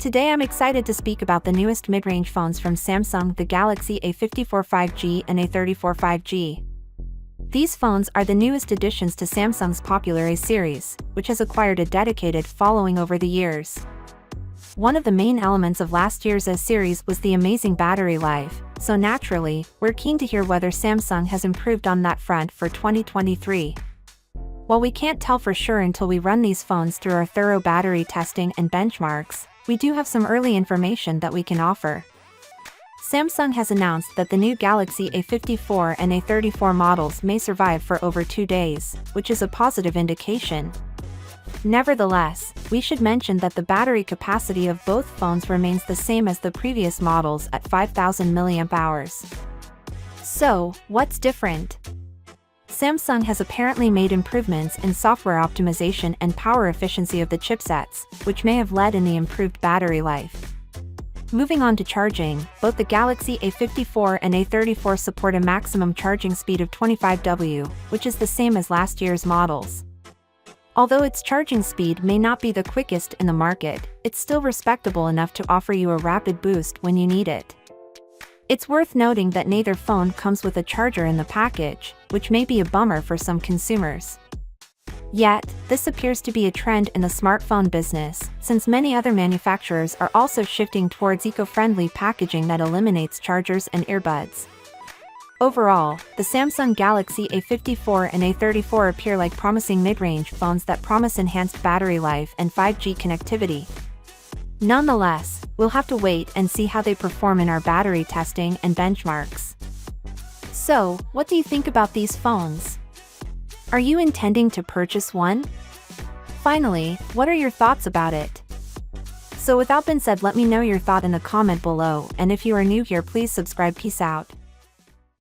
Today I'm excited to speak about the newest mid-range phones from Samsung, the Galaxy A54 5G and A34 5G. These phones are the newest additions to Samsung's popular A series, which has acquired a dedicated following over the years. One of the main elements of last year's A series was the amazing battery life, so naturally, we're keen to hear whether Samsung has improved on that front for 2023. While we can't tell for sure until we run these phones through our thorough battery testing and benchmarks, we do have some early information that we can offer. Samsung has announced that the new Galaxy A54 and A34 models may survive for over 2 days, which is a positive indication. Nevertheless, we should mention that the battery capacity of both phones remains the same as the previous models at 5000 mAh. So, what's different? Samsung has apparently made improvements in software optimization and power efficiency of the chipsets, which may have led in the improved battery life. Moving on to charging, both the Galaxy A54 and A34 support a maximum charging speed of 25 W, which is the same as last year's models. Although its charging speed may not be the quickest in the market, it's still respectable enough to offer you a rapid boost when you need it. It's worth noting that neither phone comes with a charger in the package, which may be a bummer for some consumers. Yet, this appears to be a trend in the smartphone business, since many other manufacturers are also shifting towards eco-friendly packaging that eliminates chargers and earbuds. Overall, the Samsung Galaxy A54 and A34 appear like promising mid-range phones that promise enhanced battery life and 5G connectivity. Nonetheless, we'll have to wait and see how they perform in our battery testing and benchmarks. So, what do you think about these phones? Are you intending to purchase one? Finally, what are your thoughts about it? So without being said, let me know your thought in the comment below, and if you are new here, please subscribe. Peace out.